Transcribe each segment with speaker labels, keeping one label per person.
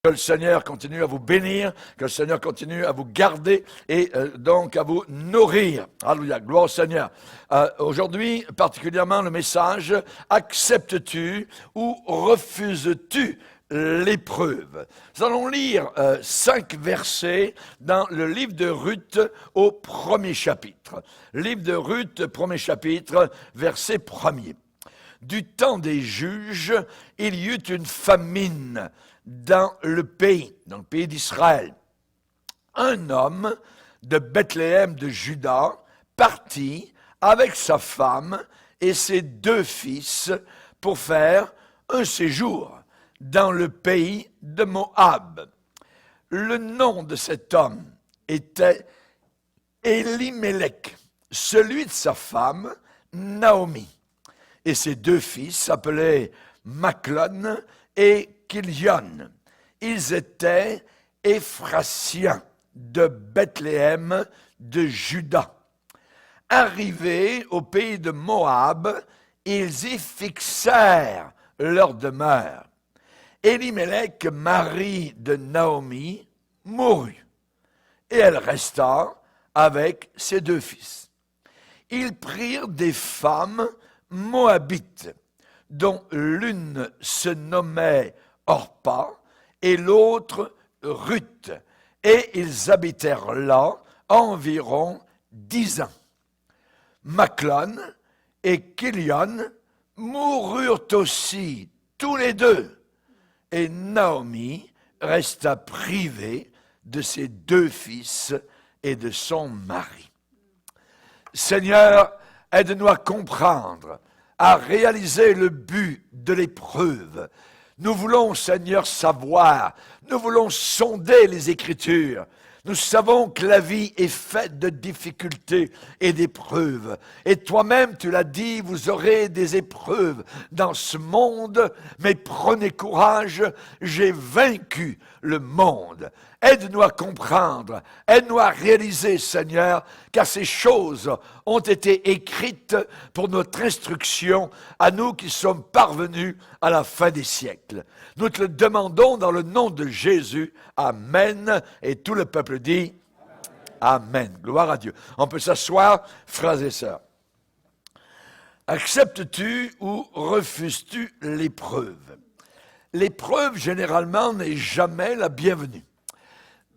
Speaker 1: Que le Seigneur continue à vous bénir, que le Seigneur continue à vous garder et donc à vous nourrir. Alléluia, gloire au Seigneur. Aujourd'hui, particulièrement le message, acceptes-tu ou refuses-tu l'épreuve? Nous allons lire 5 versets dans le livre de Ruth au premier chapitre. Livre de Ruth, premier chapitre, verset 1er. Du temps des juges, il y eut une famine dans le pays d'Israël. Un homme de Bethléem de Juda partit avec sa femme et ses 2 fils pour faire un séjour dans le pays de Moab. Le nom de cet homme était Elimelech, celui de sa femme Naomi. Et ses 2 fils s'appelaient Machlon et Kilion. Ils étaient Éphrasiens de Bethléem de Juda. Arrivés au pays de Moab, ils y fixèrent leur demeure. Elimelech, mari de Naomi, mourut, et elle resta avec ses 2 fils. Ils prirent des femmes moabites, dont l'une se nommait Orpa et l'autre Ruth, et ils habitèrent là environ 10 ans. Machlon et Kilion moururent aussi tous les 2, et Naomi resta privée de ses 2 fils et de son mari. Seigneur, aide-nous à comprendre, à réaliser le but de l'épreuve. Nous voulons, Seigneur, savoir, nous voulons sonder les Écritures. Nous savons que la vie est faite de difficultés et d'épreuves. Et toi-même, tu l'as dit, vous aurez des épreuves dans ce monde, mais prenez courage, j'ai vaincu le monde. Aide-nous à comprendre, aide-nous à réaliser, Seigneur, car ces choses ont été écrites pour notre instruction à nous qui sommes parvenus à la fin des siècles. Nous te le demandons dans le nom de Jésus. Amen. Et tout le peuple dit Amen. Gloire à Dieu. On peut s'asseoir, frères et sœurs. Acceptes-tu ou refuses-tu l'épreuve? L'épreuve, généralement, n'est jamais la bienvenue.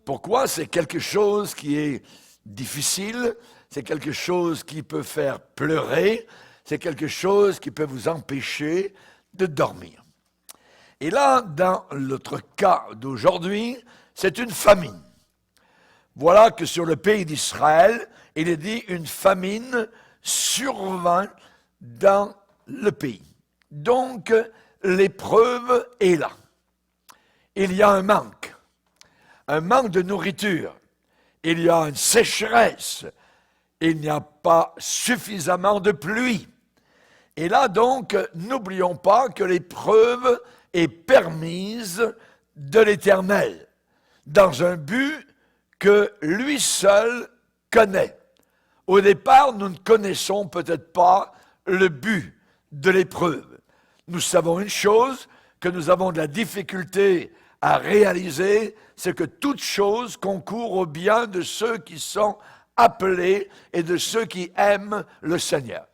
Speaker 1: Pourquoi? C'est quelque chose qui est difficile, c'est quelque chose qui peut faire pleurer, c'est quelque chose qui peut vous empêcher de dormir. Et là, dans notre cas d'aujourd'hui, c'est une famine. Voilà que sur le pays d'Israël, il est dit une famine survint dans le pays. Donc, l'épreuve est là. Il y a un manque de nourriture, il y a une sécheresse, il n'y a pas suffisamment de pluie. Et là donc, n'oublions pas que l'épreuve est permise de l'Éternel, dans un but que lui seul connaît. Au départ, nous ne connaissons peut-être pas le but de l'épreuve. Nous savons une chose, que nous avons de la difficulté à réaliser, c'est que toute chose concourt au bien de ceux qui sont appelés et de ceux qui aiment le Seigneur.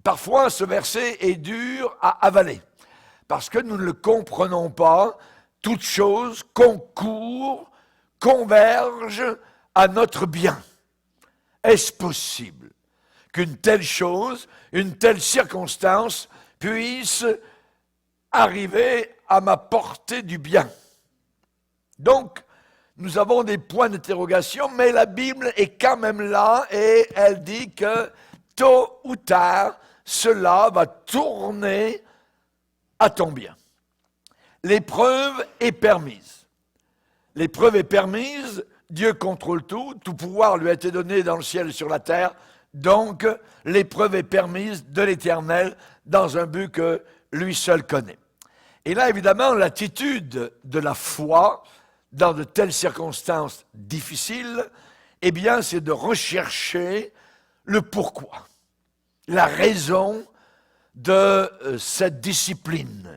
Speaker 1: Parfois, ce verset est dur à avaler, parce que nous ne le comprenons pas. Toute chose concourt, converge à notre bien. Est-ce possible qu'une telle chose, une telle circonstance puisse arriver à m'apporter du bien? Donc, nous avons des points d'interrogation, mais la Bible est quand même là et elle dit que tôt ou tard, cela va tourner à ton bien. L'épreuve est permise. L'épreuve est permise, Dieu contrôle tout, tout pouvoir lui a été donné dans le ciel et sur la terre, donc l'épreuve est permise de l'Éternel dans un but que lui seul connaît. Et là, évidemment, l'attitude de la foi dans de telles circonstances difficiles, eh bien, c'est de rechercher le pourquoi, la raison de cette discipline,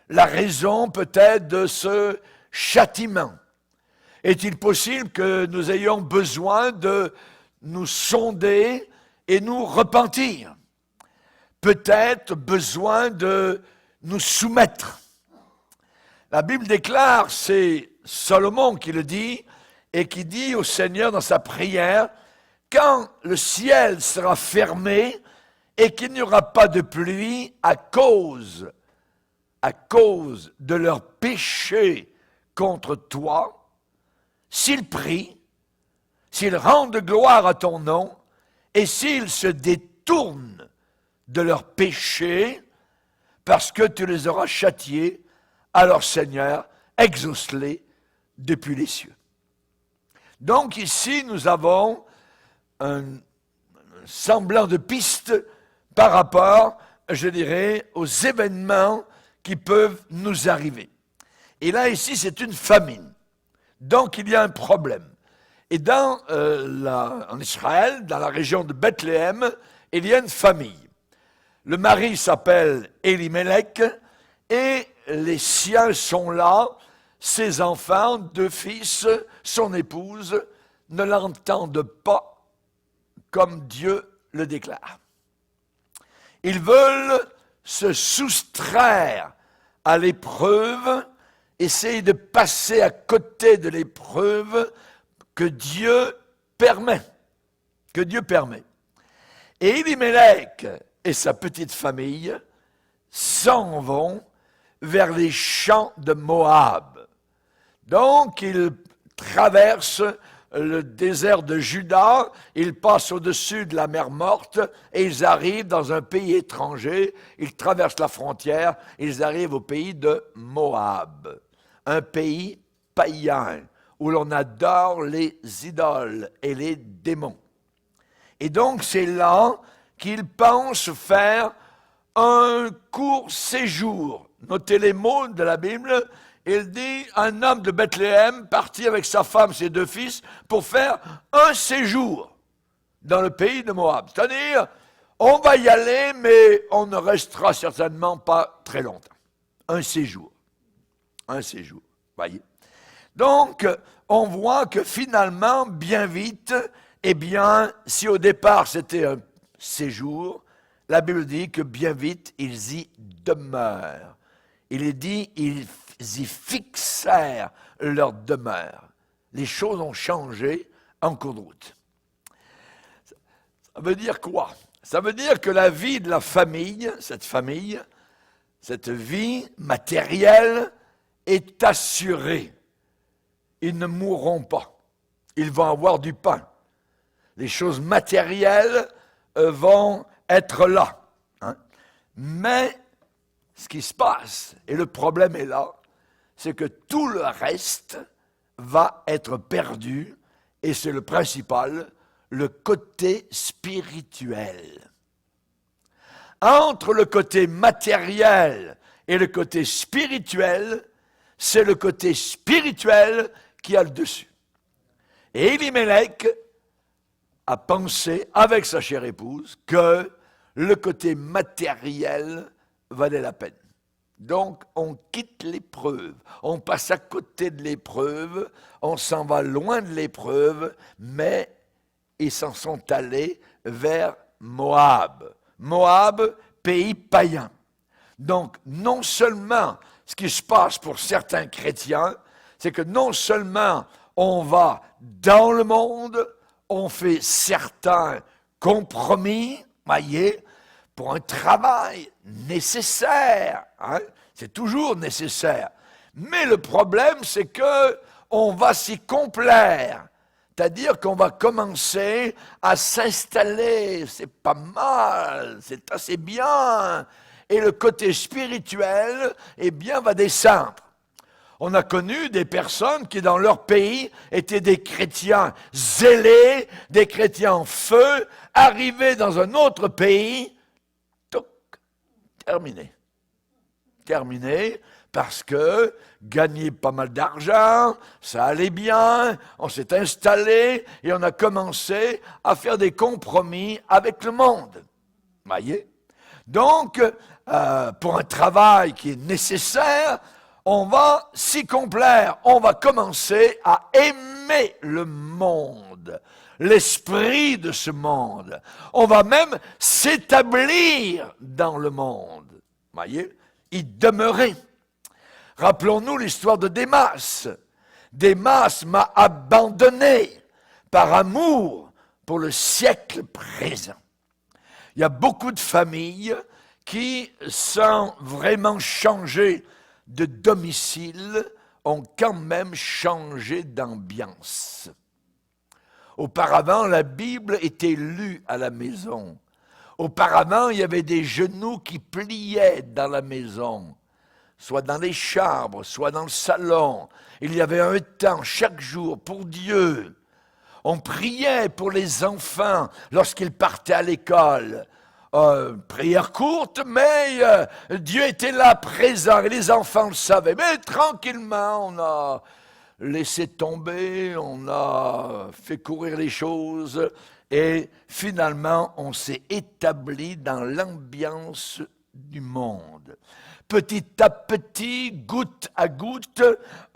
Speaker 1: la raison peut-être de ce châtiment? Est-il possible que nous ayons besoin de nous sonder et nous repentir? Peut-être besoin de nous soumettre. La Bible déclare, c'est Salomon qui le dit, et qui dit au Seigneur dans sa prière, quand le ciel sera fermé et qu'il n'y aura pas de pluie à cause de leur péché contre toi, s'ils prient, s'ils rendent gloire à ton nom, et s'ils se détournent de leurs péchés, parce que tu les auras châtiés, alors Seigneur, exauce-les depuis les cieux. Donc ici, nous avons un semblant de piste par rapport, je dirais, aux événements qui peuvent nous arriver. Et là, ici, c'est une famine. Donc, il y a un problème. Et en Israël, dans la région de Bethléem, il y a une famille. Le mari s'appelle Elimelech et les siens sont là. Ses enfants, 2 fils, son épouse, ne l'entendent pas comme Dieu le déclare. Ils veulent se soustraire à l'épreuve, essayer de passer à côté de l'épreuve que Dieu permet. Et Elimelech et sa petite famille s'en vont vers les champs de Moab. Donc, ils traversent le désert de Juda, ils passent au-dessus de la mer Morte et ils arrivent dans un pays étranger, ils traversent la frontière, ils arrivent au pays de Moab, un pays païen où l'on adore les idoles et les démons. Et donc, c'est là qu'ils pensent faire un court séjour. Notez les mots de la Bible. Il dit, un homme de Bethléem partit avec sa femme, ses 2 fils, pour faire un séjour dans le pays de Moab. C'est-à-dire, on va y aller, mais on ne restera certainement pas très longtemps. Un séjour, voyez. Donc, on voit que finalement, bien vite, eh bien, si au départ c'était un séjour, la Bible dit que bien vite, ils y demeurent. Il est dit, ils y fixèrent leur demeure. Les choses ont changé en cours de route. Ça veut dire quoi? Ça veut dire que la vie de la famille, cette vie matérielle est assurée. Ils ne mourront pas. Ils vont avoir du pain. Les choses matérielles vont être là. Hein? Mais ce qui se passe, et le problème est là, c'est que tout le reste va être perdu, et c'est le principal, le côté spirituel. Entre le côté matériel et le côté spirituel, c'est le côté spirituel qui a le dessus. Et Elimelech a pensé, avec sa chère épouse, que le côté matériel valait la peine. Donc, on quitte l'épreuve, on passe à côté de l'épreuve, on s'en va loin de l'épreuve, mais ils s'en sont allés vers Moab. Moab, pays païen. Donc, non seulement, ce qui se passe pour certains chrétiens, c'est que non seulement on va dans le monde, on fait certains compromis, voyez, pour un travail nécessaire, hein? C'est toujours nécessaire. Mais le problème, c'est que on va s'y complaire. C'est-à-dire qu'on va commencer à s'installer. C'est pas mal, c'est assez bien. Et le côté spirituel, eh bien, va descendre. On a connu des personnes qui, dans leur pays, étaient des chrétiens zélés, des chrétiens en feu, arrivés dans un autre pays, terminé, parce que gagner pas mal d'argent, ça allait bien, on s'est installé et on a commencé à faire des compromis avec le monde. Voyez? Donc, pour un travail qui est nécessaire, on va s'y complaire. On va commencer à aimer le monde, l'esprit de ce monde. On va même s'établir dans le monde. Voyez, y demeurer. Rappelons-nous l'histoire de Démas. Démas m'a abandonné par amour pour le siècle présent. Il y a beaucoup de familles qui, sans vraiment changer de domicile, ont quand même changé d'ambiance. Auparavant, la Bible était lue à la maison. Auparavant, il y avait des genoux qui pliaient dans la maison, soit dans les chambres, soit dans le salon. Il y avait un temps chaque jour pour Dieu. On priait pour les enfants lorsqu'ils partaient à l'école. Prière courte, mais Dieu était là présent et les enfants le savaient. Mais tranquillement, on a laissé tomber, on a fait courir les choses et finalement, on s'est établi dans l'ambiance du monde. Petit à petit, goutte à goutte,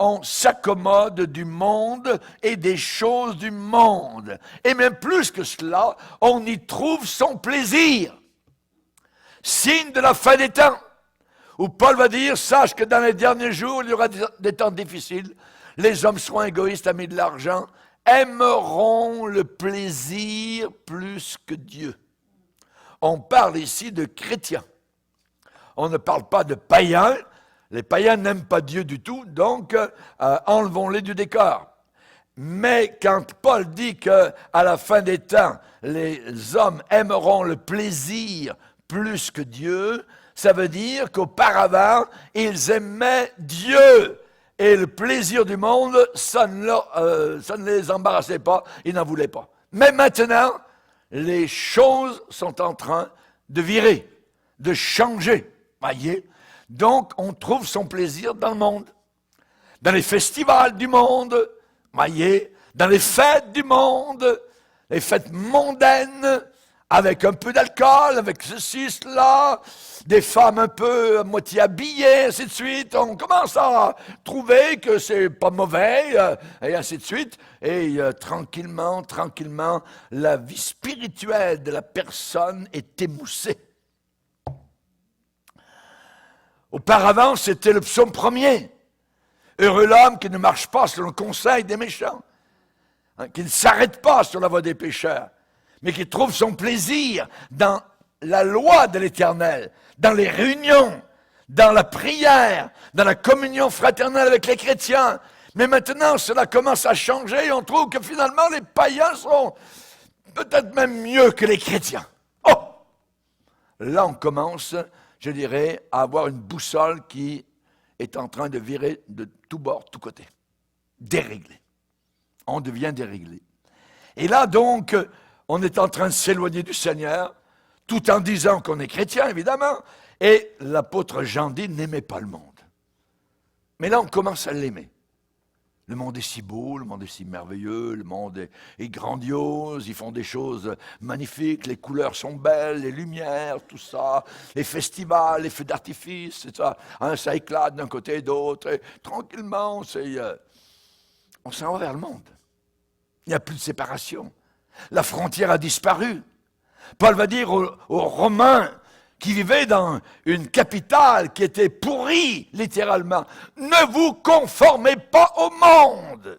Speaker 1: on s'accommode du monde et des choses du monde. Et même plus que cela, on y trouve son plaisir. Signe de la fin des temps, où Paul va dire, sache que dans les derniers jours, il y aura des temps difficiles. Les hommes seront égoïstes, amis de l'argent, aimeront le plaisir plus que Dieu. On parle ici de chrétiens. On ne parle pas de païens. Les païens n'aiment pas Dieu du tout, donc enlevons-les du décor. Mais quand Paul dit qu'à la fin des temps, les hommes aimeront le plaisir plus que Dieu, ça veut dire qu'auparavant, ils aimaient Dieu. Et le plaisir du monde, ça ne les embarrassait pas, ils n'en voulaient pas. Mais maintenant, les choses sont en train de virer, de changer. Voyez? Donc, on trouve son plaisir dans le monde, dans les festivals du monde, voyez? Dans les fêtes du monde, les fêtes mondaines, avec un peu d'alcool, avec ceci, cela, des femmes un peu à moitié habillées, ainsi de suite. On commence à trouver que c'est pas mauvais, et ainsi de suite. Et tranquillement, la vie spirituelle de la personne est émoussée. Auparavant, c'était le psaume 1er. Heureux l'homme qui ne marche pas selon le conseil des méchants, qui ne s'arrête pas sur la voie des pécheurs, mais qui trouve son plaisir dans la loi de l'Éternel, dans les réunions, dans la prière, dans la communion fraternelle avec les chrétiens. Mais maintenant, cela commence à changer et on trouve que finalement, les païens sont peut-être même mieux que les chrétiens. Oh! Là, on commence, je dirais, à avoir une boussole qui est en train de virer de tous bords, de tous côtés. Déréglé. On devient déréglé. Et là, donc, on est en train de s'éloigner du Seigneur, tout en disant qu'on est chrétien, évidemment. Et l'apôtre Jean dit, n'aimez pas le monde. Mais là, on commence à l'aimer. Le monde est si beau, le monde est si merveilleux, le monde est grandiose, ils font des choses magnifiques, les couleurs sont belles, les lumières, tout ça, les festivals, les feux d'artifice, ça, hein, ça éclate d'un côté et d'autre, et tranquillement, on s'en va vers le monde. Il n'y a plus de séparation. La frontière a disparu. Paul va dire aux Romains qui vivaient dans une capitale qui était pourrie, littéralement, ne vous conformez pas au monde.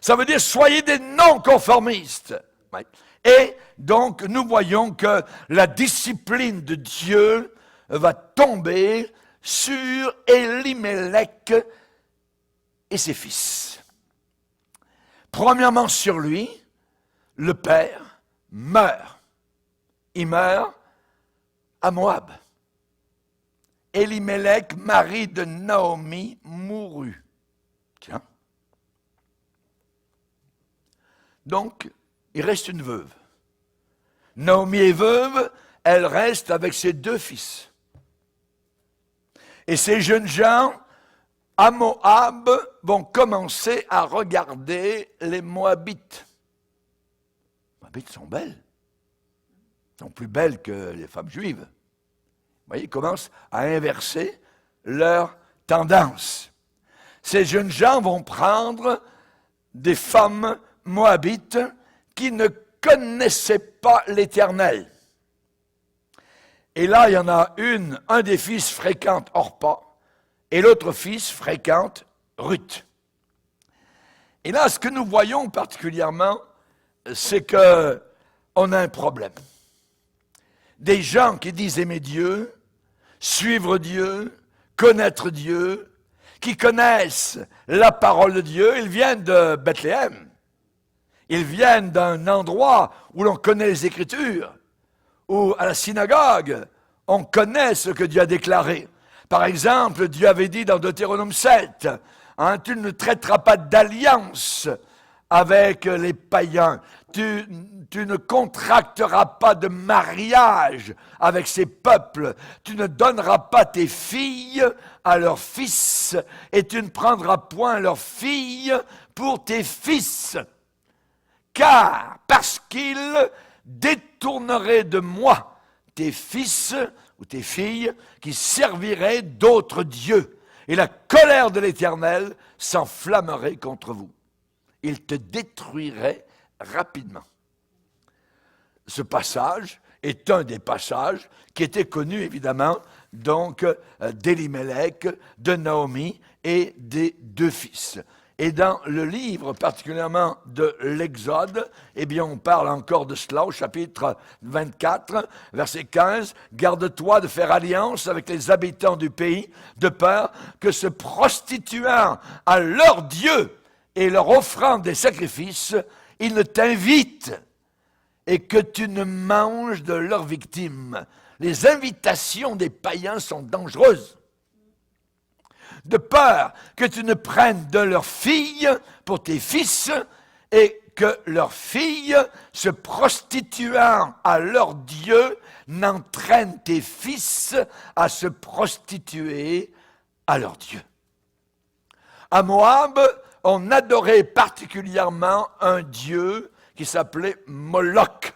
Speaker 1: Ça veut dire soyez des non-conformistes. Et donc, nous voyons que la discipline de Dieu va tomber sur Élimélec et ses fils. Premièrement, sur lui, le père meurt. Il meurt à Moab. Élimélec, mari de Naomi, mourut. Tiens. Donc, il reste une veuve. Naomi est veuve, elle reste avec ses 2 fils. Et ces jeunes gens, à Moab, vont commencer à regarder les Moabites. Les Moabites sont belles. Sont plus belles que les femmes juives. voyez, ils commencent à inverser leur tendance. Ces jeunes gens vont prendre des femmes moabites qui ne connaissaient pas l'Éternel. Et là, il y en a un des fils fréquente Orpa, et l'autre fils fréquente Ruth. Et là, ce que nous voyons particulièrement, c'est qu'on a un problème. Des gens qui disent aimer Dieu, suivre Dieu, connaître Dieu, qui connaissent la parole de Dieu, ils viennent de Bethléem. Ils viennent d'un endroit où l'on connaît les Écritures, où à la synagogue, on connaît ce que Dieu a déclaré. Par exemple, Dieu avait dit dans Deutéronome 7, tu ne traiteras pas d'alliance avec les païens. Tu ne contracteras pas de mariage avec ces peuples. Tu ne donneras pas tes filles à leurs fils et tu ne prendras point leurs filles pour tes fils. Car, parce qu'ils détourneraient de moi tes fils ou tes filles qui serviraient d'autres dieux. Et la colère de l'Éternel s'enflammerait contre vous. Il te détruirait rapidement. Ce passage est un des passages qui était connu évidemment donc d'Élimélec, de Naomi et des deux fils. Et dans le livre particulièrement de l'Exode, eh bien on parle encore de cela au chapitre 24, verset 15. « Garde-toi de faire alliance avec les habitants du pays, de peur que se prostituant à leur Dieu et leur offrant des sacrifices, ils ne t'invitent et que tu ne manges de leurs victimes. » Les invitations des païens sont dangereuses. De peur que tu ne prennes de leurs filles pour tes fils et que leurs filles, se prostituant à leur Dieu, n'entraînent tes fils à se prostituer à leur Dieu. À Moab, on adorait particulièrement un dieu qui s'appelait Moloch.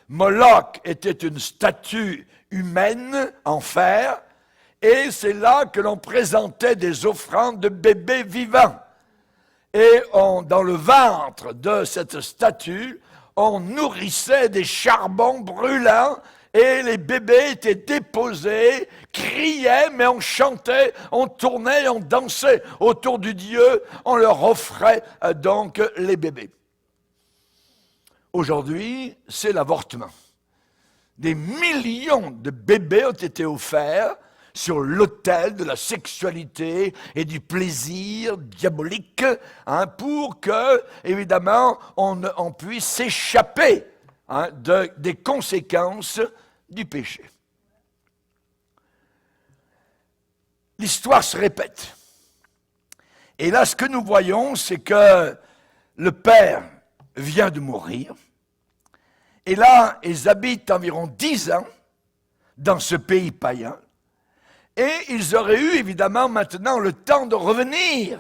Speaker 1: Moloch était une statue humaine en fer, et c'est là que l'on présentait des offrandes de bébés vivants. Et dans le ventre de cette statue, on nourrissait des charbons brûlants, et les bébés étaient déposés, criaient, mais on chantait, on tournait, on dansait autour du Dieu, on leur offrait donc les bébés. Aujourd'hui, c'est l'avortement. Des millions de bébés ont été offerts sur l'autel de la sexualité et du plaisir diabolique, pour que, évidemment, on puisse s'échapper des conséquences du péché. L'histoire se répète. Et là, ce que nous voyons, c'est que le père vient de mourir. Et là, ils habitent environ 10 ans dans ce pays païen. Et ils auraient eu, évidemment, maintenant le temps de revenir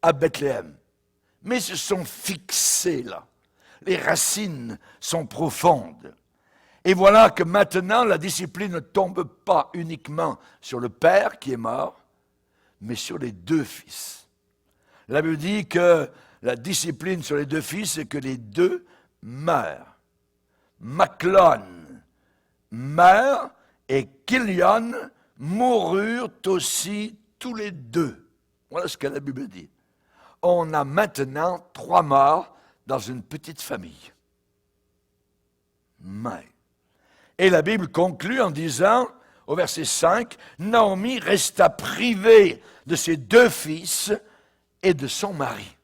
Speaker 1: à Bethléem. Mais ils se sont fixés là. Les racines sont profondes. Et voilà que maintenant, la discipline ne tombe pas uniquement sur le père qui est mort, mais sur les deux fils. La Bible dit que la discipline sur les deux fils, c'est que les deux meurent. Machlon meurt et Kilion moururent aussi tous les deux. Voilà ce que la Bible dit. On a maintenant 3 morts dans une petite famille. Mais. Et la Bible conclut en disant, au verset 5, Naomi resta privée de ses 2 fils et de son mari.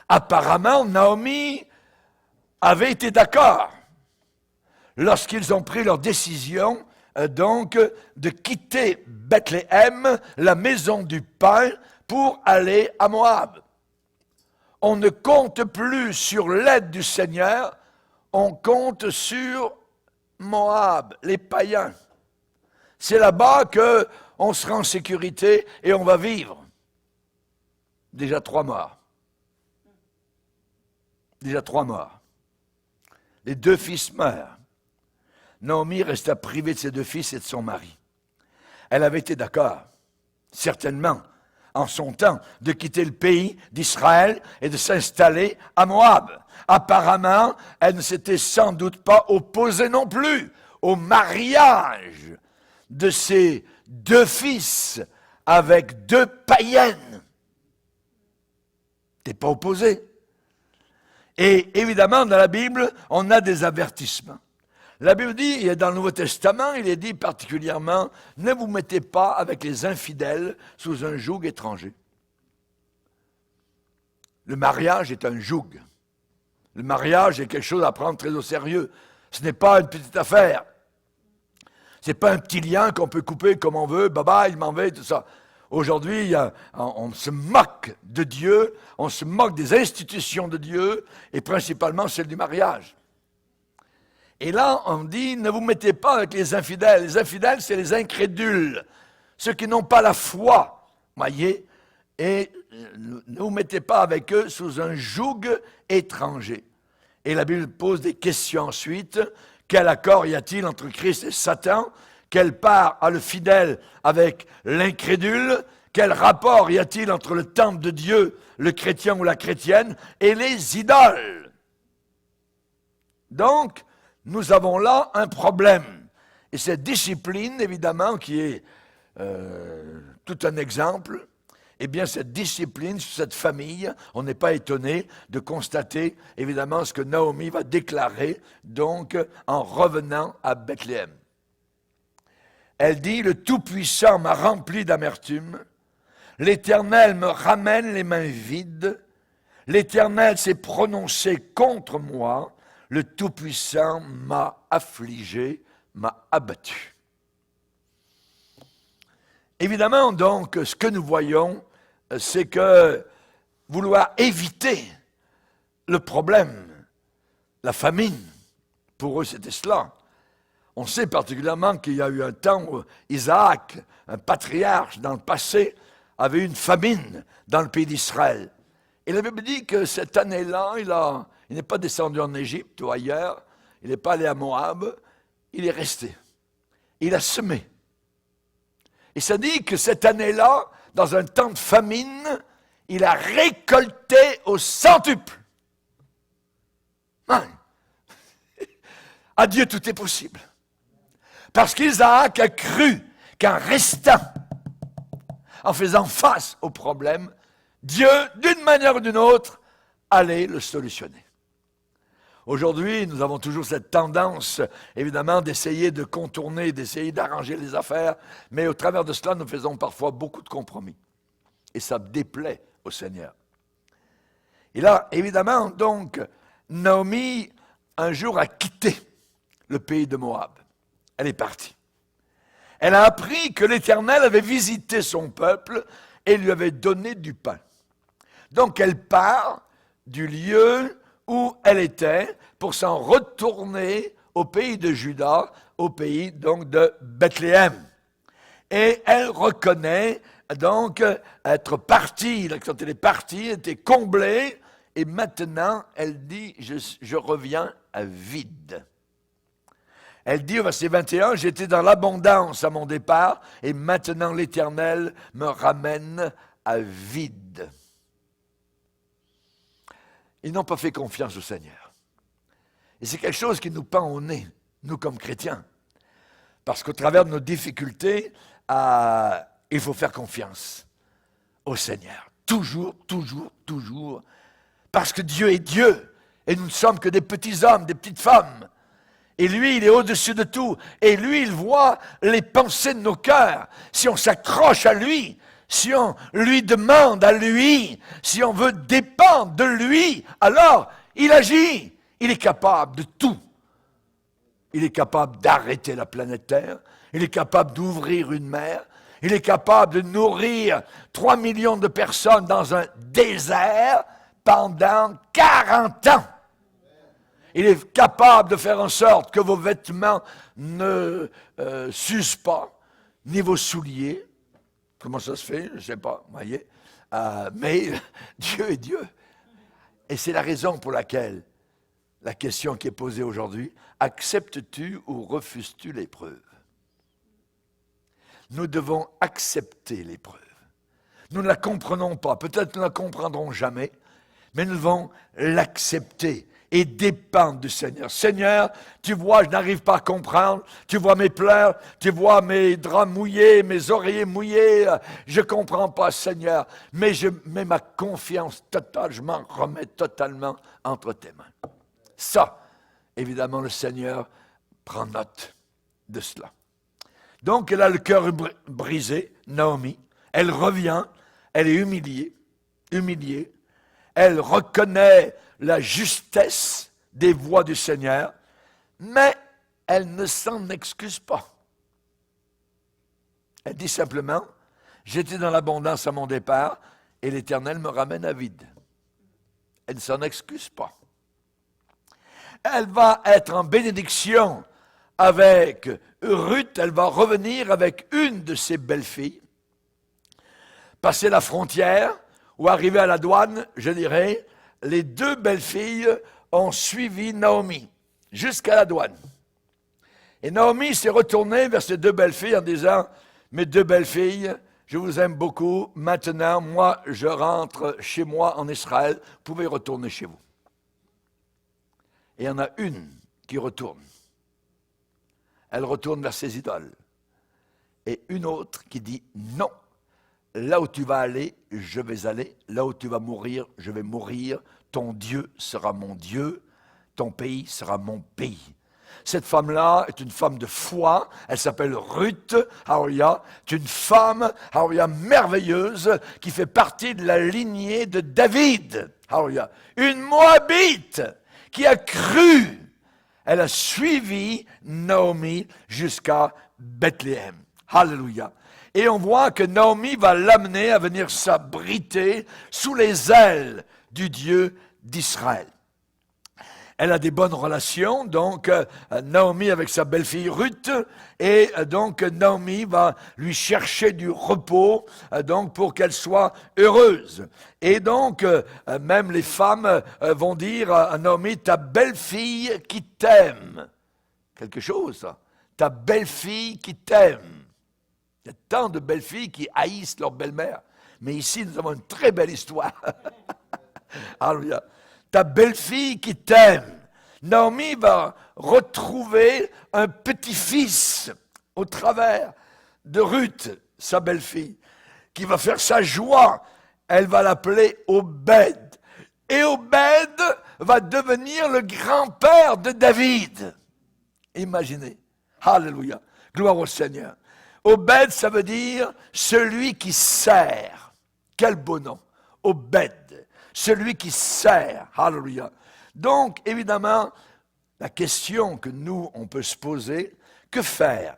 Speaker 1: Apparemment, Naomi avait été d'accord lorsqu'ils ont pris leur décision donc de quitter Bethléem, la maison du pain, pour aller à Moab. On ne compte plus sur l'aide du Seigneur, on compte sur Moab, les païens. C'est là-bas qu'on sera en sécurité et on va vivre. Déjà 3 morts. Déjà 3 morts. Les 2 fils meurent. Naomi resta privée de ses 2 fils et de son mari. Elle avait été d'accord, certainement, en son temps, de quitter le pays d'Israël et de s'installer à Moab. Apparemment, elle ne s'était sans doute pas opposée non plus au mariage de ses 2 fils avec 2 païennes. T'es pas opposé. Et évidemment, dans la Bible, on a des avertissements. La Bible dit, et dans le Nouveau Testament, il est dit particulièrement, ne vous mettez pas avec les infidèles sous un joug étranger. Le mariage est un joug. Le mariage est quelque chose à prendre très au sérieux. Ce n'est pas une petite affaire. Ce n'est pas un petit lien qu'on peut couper comme on veut, bye bye, il m'en va, tout ça. Aujourd'hui, on se moque de Dieu, on se moque des institutions de Dieu, et principalement celle du mariage. Et là, on dit, ne vous mettez pas avec les infidèles. Les infidèles, c'est les incrédules, ceux qui n'ont pas la foi, voyez, et ne vous mettez pas avec eux sous un joug étranger. Et la Bible pose des questions ensuite. Quel accord y a-t-il entre Christ et Satan? Quelle part a le fidèle avec l'incrédule? Quel rapport y a-t-il entre le temple de Dieu, le chrétien ou la chrétienne, et les idoles? Donc, nous avons là un problème. Et cette discipline, évidemment, qui est tout un exemple, eh bien, cette discipline, cette famille, on n'est pas étonné de constater, évidemment, ce que Naomi va déclarer, donc, en revenant à Bethléem. Elle dit, « Le Tout-Puissant m'a rempli d'amertume, l'Éternel me ramène les mains vides, l'Éternel s'est prononcé contre moi, le Tout-Puissant m'a affligé, m'a abattu. » Évidemment, donc, ce que nous voyons, c'est que vouloir éviter le problème, la famine, pour eux c'était cela. On sait particulièrement qu'il y a eu un temps où Isaac, un patriarche dans le passé, avait eu une famine dans le pays d'Israël. Et la Bible dit que cette année-là, il n'est pas descendu en Égypte ou ailleurs, il n'est pas allé à Moab, il est resté. Il a semé. Et ça dit que cette année-là, dans un temps de famine, il a récolté au centuple. À Dieu, tout est possible. Parce qu'Isaac a cru qu'en restant, en faisant face au problème, Dieu, d'une manière ou d'une autre, allait le solutionner. Aujourd'hui, nous avons toujours cette tendance, évidemment, d'essayer de contourner, d'essayer d'arranger les affaires, mais au travers de cela, nous faisons parfois beaucoup de compromis. Et ça déplaît au Seigneur. Et là, évidemment, donc, Naomi, un jour, a quitté le pays de Moab. Elle est partie. Elle a appris que l'Éternel avait visité son peuple et lui avait donné du pain. Donc, elle part du lieu où elle était pour s'en retourner au pays de Juda, au pays donc de Bethléem. Et elle reconnaît donc être partie, quand elle est partie, elle était comblée, et maintenant elle dit, je reviens à vide. Elle dit au verset 21, j'étais dans l'abondance à mon départ, et maintenant l'Éternel me ramène à vide. Ils n'ont pas fait confiance au Seigneur. Et c'est quelque chose qui nous pend au nez, nous comme chrétiens. Parce qu'au travers de nos difficultés, il faut faire confiance au Seigneur. Toujours, toujours, toujours. Parce que Dieu est Dieu. Et nous ne sommes que des petits hommes, des petites femmes. Et lui, il est au-dessus de tout. Et lui, il voit les pensées de nos cœurs. Si on s'accroche à lui, si on lui demande à lui, si on veut dépendre de lui, alors il agit. Il est capable de tout. Il est capable d'arrêter la planète Terre. Il est capable d'ouvrir une mer. Il est capable de nourrir 3 millions de personnes dans un désert pendant 40 ans. Il est capable de faire en sorte que vos vêtements ne s'usent pas, ni vos souliers. Comment ça se fait? Je ne sais pas, voyez. Mais Dieu est Dieu. Et c'est la raison pour laquelle la question qui est posée aujourd'hui, acceptes-tu ou refuses-tu l'épreuve? Nous devons accepter l'épreuve. Nous ne la comprenons pas, peut-être nous ne la comprendrons jamais, mais nous devons l'accepter et dépendre du Seigneur. Seigneur, tu vois, je n'arrive pas à comprendre, tu vois mes pleurs, tu vois mes draps mouillés, mes oreillers mouillés, je ne comprends pas, Seigneur, mais je mets ma confiance totale, je m'en remets totalement entre tes mains. Ça, évidemment, le Seigneur prend note de cela. Donc, elle a le cœur brisé, Naomi. Elle revient, elle est humiliée. Elle reconnaît la justesse des voies du Seigneur, mais elle ne s'en excuse pas. Elle dit simplement, j'étais dans l'abondance à mon départ et l'Éternel me ramène à vide. Elle ne s'en excuse pas. Elle va être en bénédiction avec Ruth, elle va revenir avec une de ses belles-filles, passer la frontière ou arriver à la douane, je dirais, les deux belles-filles ont suivi Naomi jusqu'à la douane. Et Naomi s'est retournée vers ses deux belles-filles en disant, mes deux belles-filles, je vous aime beaucoup, maintenant, moi, je rentre chez moi en Israël, vous pouvez retourner chez vous. Et il y en a une qui retourne. Elle retourne vers ses idoles. Et une autre qui dit non. Là où tu vas aller, je vais aller. Là où tu vas mourir, je vais mourir. Ton Dieu sera mon Dieu. Ton pays sera mon pays. Cette femme-là est une femme de foi. Elle s'appelle Ruth. Alléluia. C'est une femme, alléluia, merveilleuse qui fait partie de la lignée de David. Alléluia. Une Moabite qui a cru. Elle a suivi Naomi jusqu'à Bethléem. Alléluia. Et on voit que Naomi va l'amener à venir s'abriter sous les ailes du Dieu d'Israël. Elle a des bonnes relations, donc Naomi avec sa belle-fille Ruth, et donc Naomi va lui chercher du repos, donc pour qu'elle soit heureuse. Et donc, même les femmes vont dire à Naomi, ta belle-fille qui t'aime. Quelque chose, ça. Ta belle-fille qui t'aime. Il y a tant de belles-filles qui haïssent leur belle-mère. Mais ici, nous avons une très belle histoire. Alléluia. Ta belle-fille qui t'aime. Naomi va retrouver un petit-fils au travers de Ruth, sa belle-fille, qui va faire sa joie. Elle va l'appeler Obed. Et Obed va devenir le grand-père de David. Imaginez. Alléluia. Gloire au Seigneur. Obed, ça veut dire celui qui sert. Quel beau nom. Obed. Celui qui sert. Alléluia. Donc, évidemment, la question que nous, on peut se poser, que faire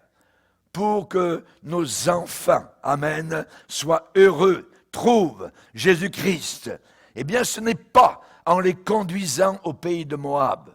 Speaker 1: pour que nos enfants, amen, soient heureux, trouvent Jésus-Christ? Eh bien, ce n'est pas en les conduisant au pays de Moab.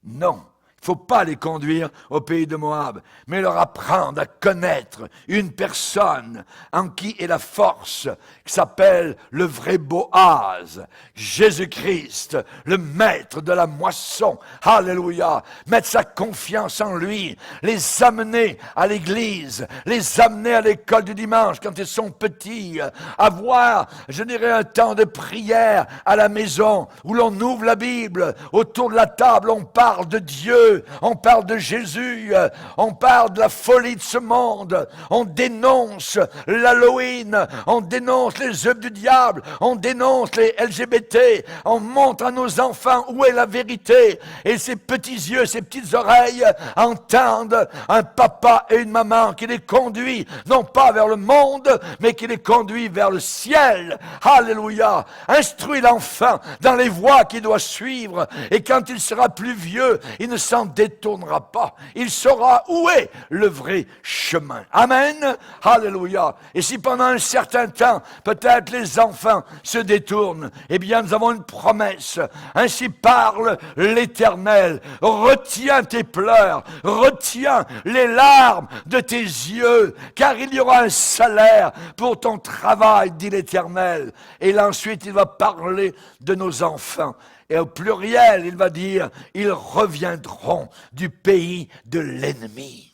Speaker 1: Non. Il ne faut pas les conduire au pays de Moab, mais leur apprendre à connaître une personne en qui est la force, qui s'appelle le vrai Boaz, Jésus-Christ, le maître de la moisson. Alléluia. Mettre sa confiance en lui, les amener à l'église, les amener à l'école du dimanche quand ils sont petits, avoir, je dirais, un temps de prière à la maison où l'on ouvre la Bible, autour de la table, on parle de Dieu, on parle de Jésus, on parle de la folie de ce monde, on dénonce l'Halloween, on dénonce les œuvres du diable, on dénonce les LGBT, on montre à nos enfants où est la vérité, et ces petits yeux, ces petites oreilles entendent un papa et une maman qui les conduit, non pas vers le monde, mais qui les conduit vers le ciel. Alléluia. Instruis l'enfant dans les voies qu'il doit suivre, et quand il sera plus vieux, il ne s'en détournera pas. Il saura où est le vrai chemin. Amen. Alléluia. Et si pendant un certain temps, peut-être les enfants se détournent, eh bien nous avons une promesse. Ainsi parle l'Éternel. Retiens tes pleurs, retiens les larmes de tes yeux, car il y aura un salaire pour ton travail, dit l'Éternel. Et là, ensuite, il va parler de nos enfants. Et au pluriel, il va dire, ils reviendront du pays de l'ennemi.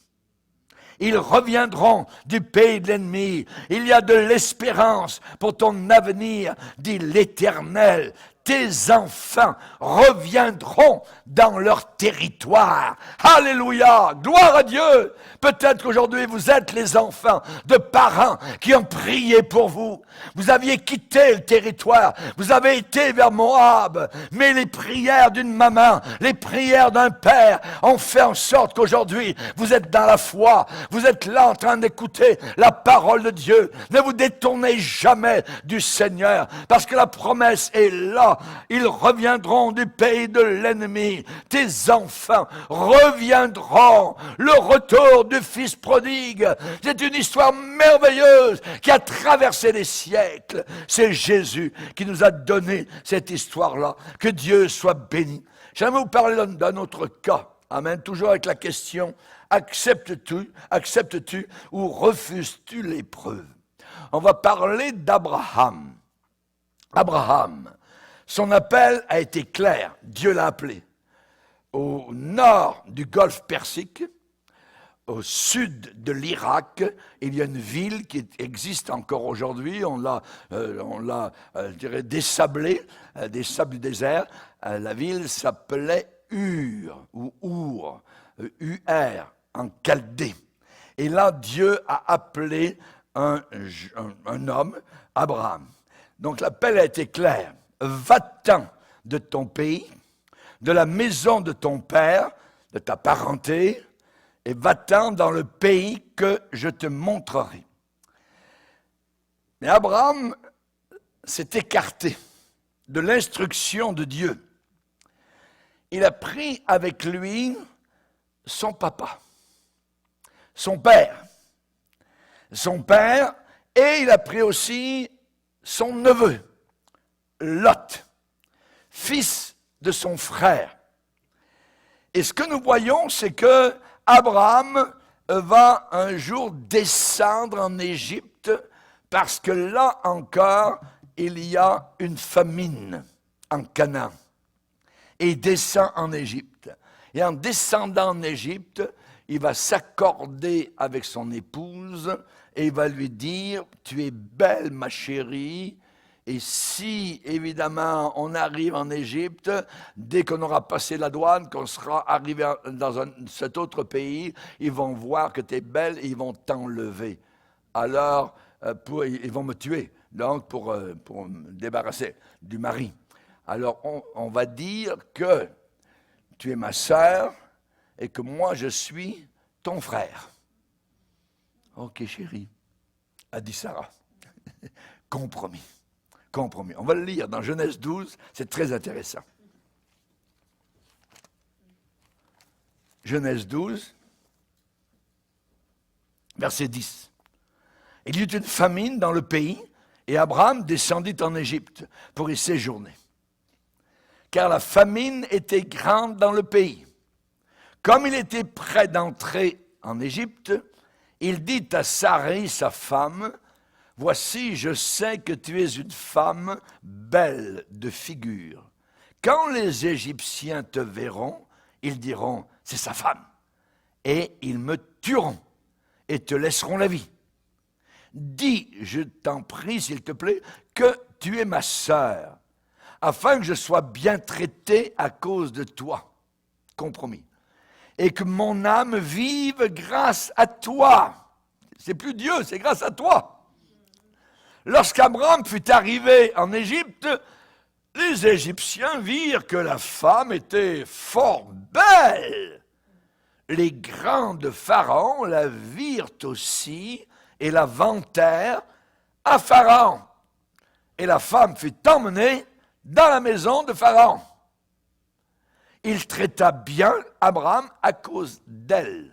Speaker 1: Ils reviendront du pays de l'ennemi. Il y a de l'espérance pour ton avenir, dit l'Éternel. Tes enfants reviendront dans leur territoire. Alléluia, gloire à Dieu. Peut-être qu'aujourd'hui vous êtes les enfants de parents qui ont prié pour vous. Vous aviez quitté le territoire, vous avez été vers Moab, mais les prières d'une maman, les prières d'un père ont fait en sorte qu'aujourd'hui vous êtes dans la foi, vous êtes là en train d'écouter la parole de Dieu. Ne vous détournez jamais du Seigneur, parce que la promesse est là. Ils reviendront du pays de l'ennemi. Tes enfants reviendront. Le retour du fils prodigue. C'est une histoire merveilleuse qui a traversé les siècles. C'est Jésus qui nous a donné cette histoire-là. Que Dieu soit béni. J'aimerais vous parler d'un autre cas. Amen. Toujours avec la question, acceptes-tu ou refuses-tu l'épreuve? On va parler d'Abraham. Abraham. Son appel a été clair. Dieu l'a appelé. Au nord du golfe Persique, au sud de l'Irak, il y a une ville qui existe encore aujourd'hui. On l'a dessablée, des sables du désert. La ville s'appelait Ur, ou Our, U-R, en Chaldée. Et là, Dieu a appelé un homme, Abraham. Donc l'appel a été clair. Va-t'en de ton pays, de la maison de ton père, de ta parenté, et va-t'en dans le pays que je te montrerai. Mais Abraham s'est écarté de l'instruction de Dieu. Il a pris avec lui son papa, son père, et il a pris aussi son neveu, Lot, fils de son frère. Et ce que nous voyons, c'est que Abraham va un jour descendre en Égypte parce que là encore, il y a une famine en Canaan. Et il descend en Égypte. Et en descendant en Égypte, il va s'accorder avec son épouse et il va lui dire « Tu es belle, ma chérie ». Et si, évidemment, on arrive en Égypte, dès qu'on aura passé la douane, qu'on sera arrivé dans cet autre pays, ils vont voir que tu es belle et ils vont t'enlever. Alors, ils vont me tuer, donc pour me débarrasser du mari. Alors, on va dire que tu es ma sœur et que moi, je suis ton frère. Ok, chérie, a dit Sarah. Compromis. On va le lire dans Genèse 12, c'est très intéressant. Genèse 12, verset 10. Il y eut une famine dans le pays, et Abraham descendit en Égypte pour y séjourner. Car la famine était grande dans le pays. Comme il était près d'entrer en Égypte, il dit à Sarai, sa femme, « Voici, je sais que tu es une femme belle de figure. Quand les Égyptiens te verront, ils diront, c'est sa femme. Et ils me tueront et te laisseront la vie. Dis, je t'en prie, s'il te plaît, que tu es ma sœur, afin que je sois bien traité à cause de toi. » Compromis. « Et que mon âme vive grâce à toi. » C'est plus Dieu, c'est grâce à toi. Lorsqu'Abraham fut arrivé en Égypte, les Égyptiens virent que la femme était fort belle. Les grands de Pharaon la virent aussi et la vantèrent à Pharaon. Et la femme fut emmenée dans la maison de Pharaon. Il traita bien Abraham à cause d'elle.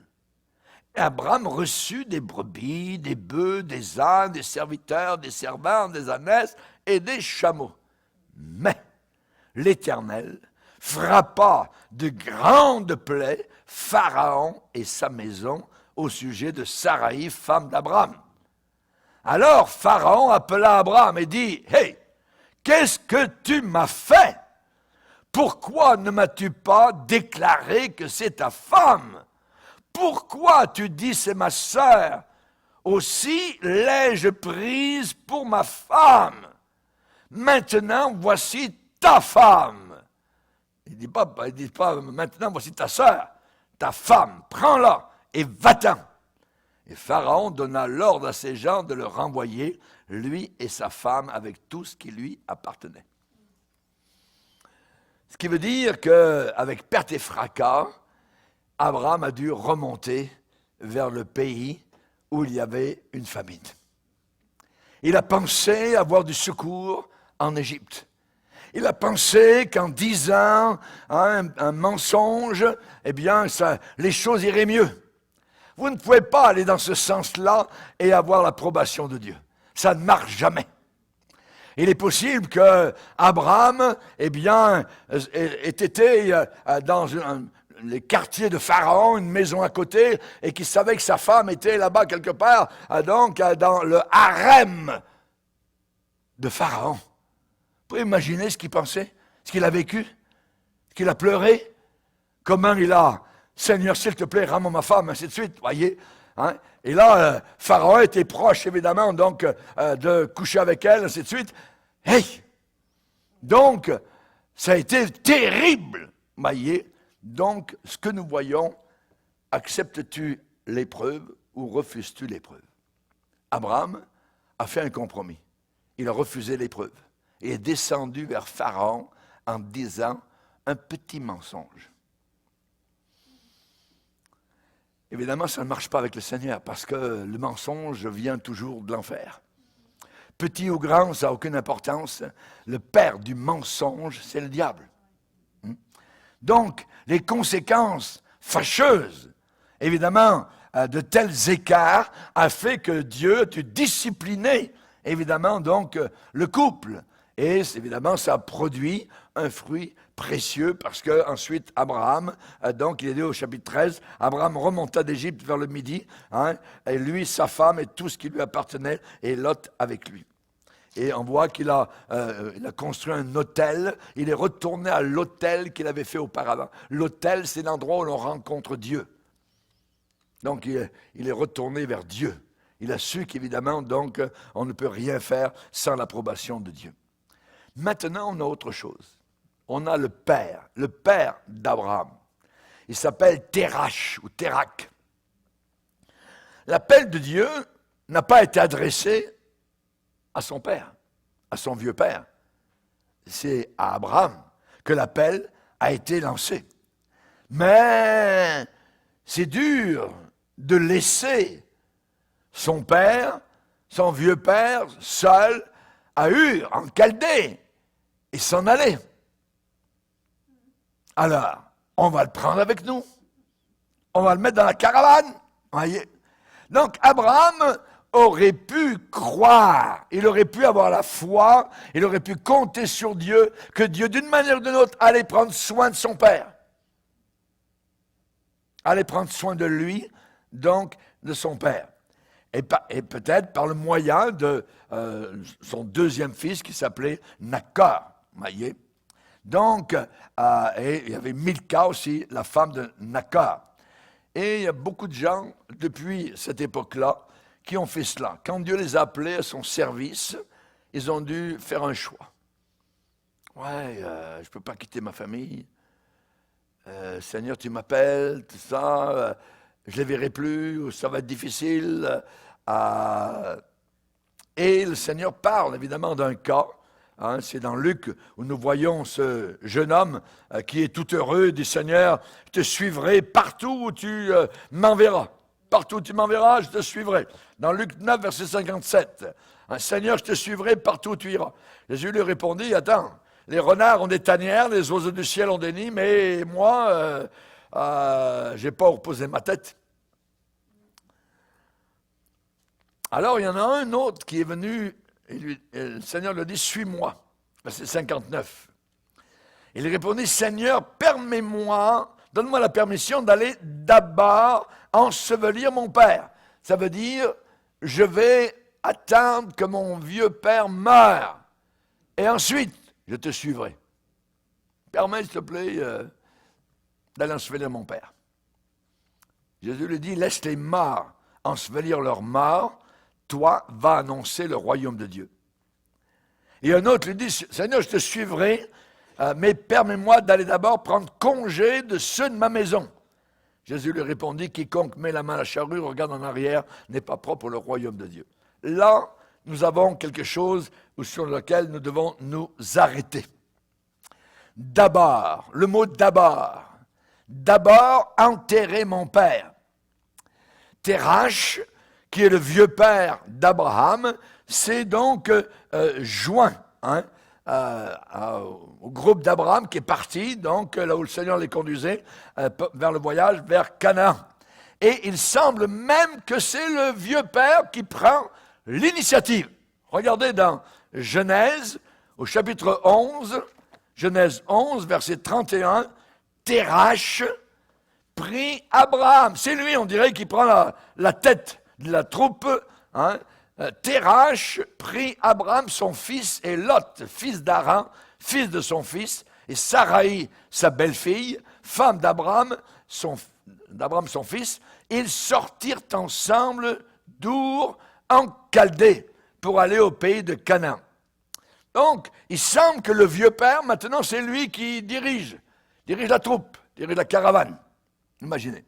Speaker 1: Et Abraham reçut des brebis, des bœufs, des ânes, des serviteurs, des servantes, des ânesses et des chameaux. Mais l'Éternel frappa de grandes plaies Pharaon et sa maison au sujet de Sarai, femme d'Abraham. Alors Pharaon appela Abraham et dit « Hey, qu'est-ce que tu m'as fait? pourquoi ne m'as-tu pas déclaré que c'est ta femme? Pourquoi tu dis c'est ma sœur? Aussi l'ai-je prise pour ma femme. Maintenant, voici ta femme. Il dit pas maintenant, voici ta sœur, ta femme, prends-la et va-t'en. Et Pharaon donna l'ordre à ses gens de le renvoyer, lui et sa femme, avec tout ce qui lui appartenait. Ce qui veut dire qu'avec perte et fracas, Abraham a dû remonter vers le pays où il y avait une famine. Il a pensé avoir du secours en Égypte. Il a pensé qu'en disant un mensonge, eh bien, les choses iraient mieux. Vous ne pouvez pas aller dans ce sens-là et avoir l'approbation de Dieu. Ça ne marche jamais. Il est possible que Abraham, eh bien, ait été dans les quartiers de Pharaon, une maison à côté, et qu'il savait que sa femme était là-bas quelque part, donc dans le harem de Pharaon. Vous pouvez imaginer ce qu'il pensait, ce qu'il a vécu, ce qu'il a pleuré, comment il a, Seigneur, s'il te plaît, rends-moi ma femme, ainsi de suite, voyez. Hein? Et là, Pharaon était proche, évidemment, donc, de coucher avec elle, ainsi de suite. Hey! Donc, ça a été terrible, voyez. Donc, ce que nous voyons, acceptes-tu l'épreuve ou refuses-tu l'épreuve? Abraham a fait un compromis. Il a refusé l'épreuve et est descendu vers Pharaon en disant un petit mensonge. Évidemment, ça ne marche pas avec le Seigneur parce que le mensonge vient toujours de l'enfer. Petit ou grand, ça n'a aucune importance. Le père du mensonge, c'est le diable. Donc, les conséquences fâcheuses, évidemment, de tels écarts, a fait que Dieu a dû discipliner, évidemment, donc, le couple. Et évidemment, ça a produit un fruit précieux parce que ensuite Abraham, donc il est dit au chapitre 13, Abraham remonta d'Égypte vers le midi, et lui, sa femme et tout ce qui lui appartenait, et Lot avec lui. Et on voit qu'il a construit un autel, il est retourné à l'autel qu'il avait fait auparavant. L'autel, c'est l'endroit où l'on rencontre Dieu. Donc il est retourné vers Dieu. Il a su qu'évidemment, donc, on ne peut rien faire sans l'approbation de Dieu. Maintenant, on a autre chose. On a le père d'Abraham. Il s'appelle Térach ou Térak. L'appel de Dieu n'a pas été adressé à son père, à son vieux père. C'est à Abraham que l'appel a été lancé. Mais c'est dur de laisser son père, son vieux père, seul à Ur, en Chaldée, et s'en aller. Alors, on va le prendre avec nous. On va le mettre dans la caravane. Voyez. Donc, Abraham aurait pu croire, il aurait pu avoir la foi, il aurait pu compter sur Dieu, que Dieu, d'une manière ou d'une autre, allait prendre soin de son père. Allait prendre soin de lui, donc de son père. Et peut-être par le moyen de son deuxième fils qui s'appelait Nachor. Voyez. Donc, et il y avait Milka aussi, la femme de Nachor. Et il y a beaucoup de gens, depuis cette époque-là, qui ont fait cela. Quand Dieu les a appelés à son service, ils ont dû faire un choix. Ouais, je ne peux pas quitter ma famille. Seigneur, tu m'appelles, tout ça. Je ne les verrai plus, ça va être difficile. Et le Seigneur parle évidemment d'un cas. C'est dans Luc où nous voyons ce jeune homme qui est tout heureux, dit Seigneur, je te suivrai partout où tu m'enverras. Partout où tu m'enverras, je te suivrai. Dans Luc 9, verset 57, Seigneur, je te suivrai partout où tu iras. Jésus lui répondit, attends, les renards ont des tanières, les oiseaux du ciel ont des nids, mais moi, je n'ai pas reposé ma tête. Alors, il y en a un autre qui est venu, et le Seigneur lui dit, suis-moi. Verset 59. Il répondit, Seigneur, permets-moi, donne-moi la permission d'aller d'abord ensevelir mon père. Ça veut dire, je vais attendre que mon vieux père meure. Et ensuite, je te suivrai. permets, s'il te plaît, d'aller ensevelir mon père. Jésus lui dit, laisse les morts ensevelir leurs morts, toi, va annoncer le royaume de Dieu. Et un autre lui dit, Seigneur, je te suivrai, mais permets-moi d'aller d'abord prendre congé de ceux de ma maison. Jésus lui répondit, quiconque met la main à la charrue, regarde en arrière, n'est pas propre pour le royaume de Dieu. Là, nous avons quelque chose sur lequel nous devons nous arrêter. D'abord, le mot d'abord. D'abord, enterrer mon père. Terach, qui est le vieux père d'Abraham, s'est donc joint au groupe d'Abraham qui est parti, donc là où le Seigneur les conduisait, vers le voyage vers Canaan. Et il semble même que c'est le vieux père qui prend l'initiative. Regardez dans Genèse, au chapitre 11, Genèse 11, verset 31, Terach prit Abraham. C'est lui, on dirait, qui prend la tête de la troupe. Terach prit Abraham, son fils, et Lot, fils d'Haran, fils de son fils, et Saraï, sa belle-fille, femme d'Abraham, son fils. Ils sortirent ensemble d'Our en Chaldée pour aller au pays de Canaan. Donc, il semble que le vieux père, maintenant, c'est lui qui dirige la troupe, dirige la caravane. Imaginez.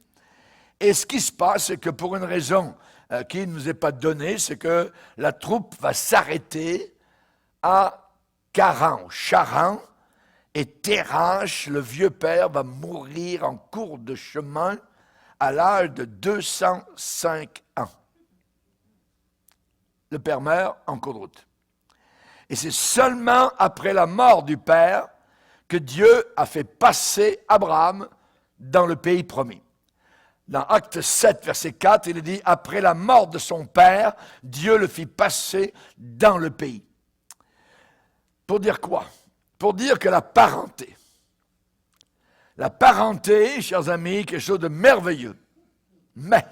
Speaker 1: Et ce qui se passe, c'est que pour une raison qui ne nous est pas donnée, c'est que la troupe va s'arrêter à Charan, et Terach, le vieux père, va mourir en cours de chemin à l'âge de 205 ans. Le père meurt en cours de route. Et c'est seulement après la mort du père que Dieu a fait passer Abraham dans le pays promis. Dans Acte 7, verset 4, il est dit, après la mort de son père, Dieu le fit passer dans le pays. Pour dire quoi? Pour dire que la parenté, chers amis, quelque chose de merveilleux. Mais,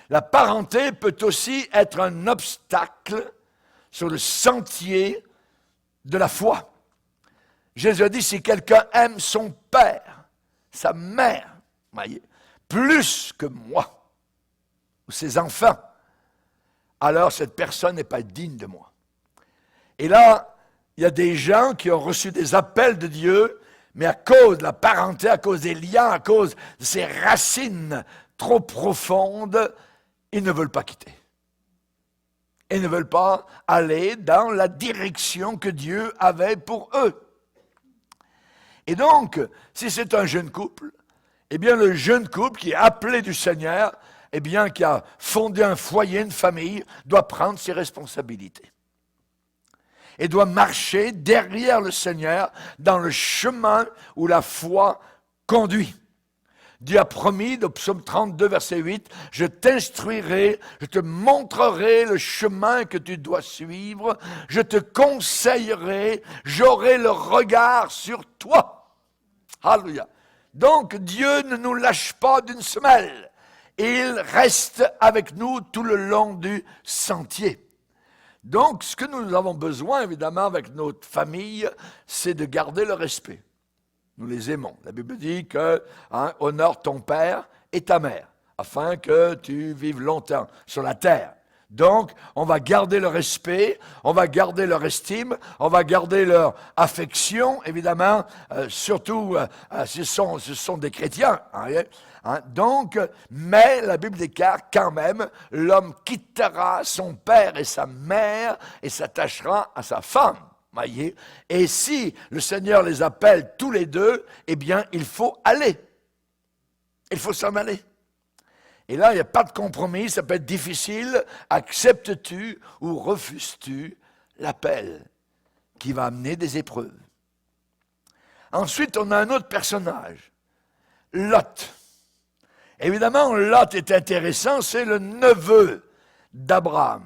Speaker 1: la parenté peut aussi être un obstacle sur le sentier de la foi. Jésus a dit, si quelqu'un aime son père, sa mère, voyez, plus que moi, ou ses enfants, alors cette personne n'est pas digne de moi. Et là, il y a des gens qui ont reçu des appels de Dieu, mais à cause de la parenté, à cause des liens, à cause de ces racines trop profondes, ils ne veulent pas quitter. Ils ne veulent pas aller dans la direction que Dieu avait pour eux. Et donc, si c'est un jeune couple, eh bien le jeune couple qui est appelé du Seigneur, eh bien qui a fondé un foyer, une famille, doit prendre ses responsabilités. Et doit marcher derrière le Seigneur dans le chemin où la foi conduit. Dieu a promis, dans Psaume 32, verset 8, « Je t'instruirai, je te montrerai le chemin que tu dois suivre, je te conseillerai, j'aurai le regard sur toi. » Alléluia. Donc Dieu ne nous lâche pas d'une semelle. Il reste avec nous tout le long du sentier. Donc ce que nous avons besoin, évidemment, avec notre famille, c'est de garder le respect. Nous les aimons. La Bible dit que honore ton père et ta mère, afin que tu vives longtemps sur la terre. Donc, on va garder le respect, on va garder leur estime, on va garder leur affection, évidemment, surtout ce sont des chrétiens. Donc, mais la Bible déclare quand même, l'homme quittera son père et sa mère et s'attachera à sa femme. Voyez? Et si le Seigneur les appelle tous les deux, eh bien, il faut aller. Il faut s'en aller. Et là, il n'y a pas de compromis, ça peut être difficile. Acceptes-tu ou refuses-tu l'appel qui va amener des épreuves? Ensuite, on a un autre personnage, Lot. Évidemment, Lot est intéressant, c'est le neveu d'Abraham.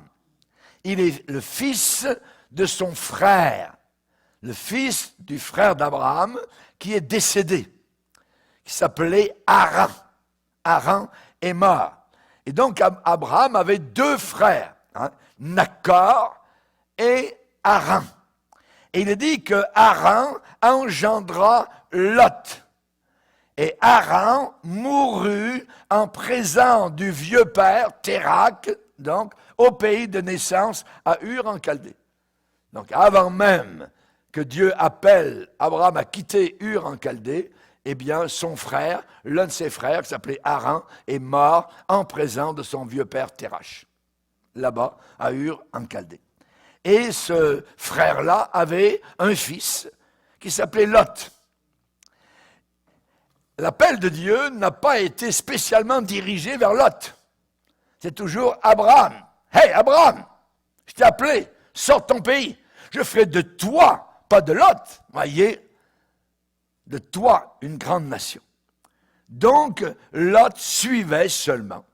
Speaker 1: Il est le fils de son frère, le fils du frère d'Abraham qui est décédé, qui s'appelait Haran. Haran est mort. Et donc Abraham avait deux frères, Nachor et Haran. Et il est dit que Haran engendra Lot. Et Haran mourut en présence du vieux père, Térak, donc, au pays de naissance, à Ur en Chaldée. Donc, avant même que Dieu appelle Abraham à quitter Ur en Chaldée, eh bien, son frère, l'un de ses frères, qui s'appelait Haran, est mort en présence de son vieux père Térach, là-bas, à Ur en Chaldée. Et ce frère-là avait un fils qui s'appelait Lot. L'appel de Dieu n'a pas été spécialement dirigé vers Lot. C'est toujours Abraham. « Hey, Abraham, je t'ai appelé, sors de ton pays. Je ferai de toi, pas de Lot, voyez, de toi une grande nation. » Donc, Lot suivait seulement.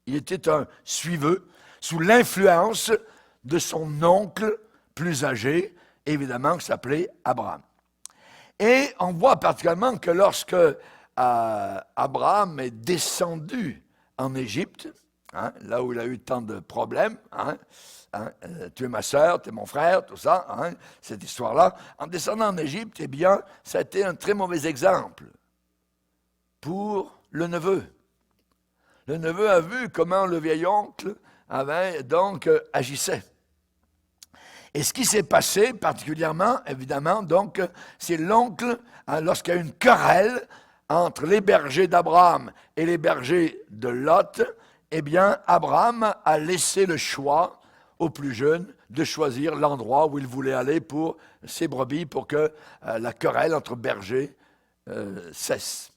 Speaker 1: Il était un suiveux sous l'influence de son oncle plus âgé, évidemment, qui s'appelait Abraham. Et on voit particulièrement que lorsque Abraham est descendu en Égypte, là où il a eu tant de problèmes, tu es ma sœur, tu es mon frère, tout ça, cette histoire-là, en descendant en Égypte, eh bien, ça a été un très mauvais exemple pour le neveu. Le neveu a vu comment le vieil oncle agissait. Et ce qui s'est passé particulièrement, évidemment, donc, c'est l'oncle, lorsqu'il y a eu une querelle entre les bergers d'Abraham et les bergers de Lot, eh bien, Abraham a laissé le choix au plus jeune de choisir l'endroit où il voulait aller pour ses brebis, pour que la querelle entre bergers cesse.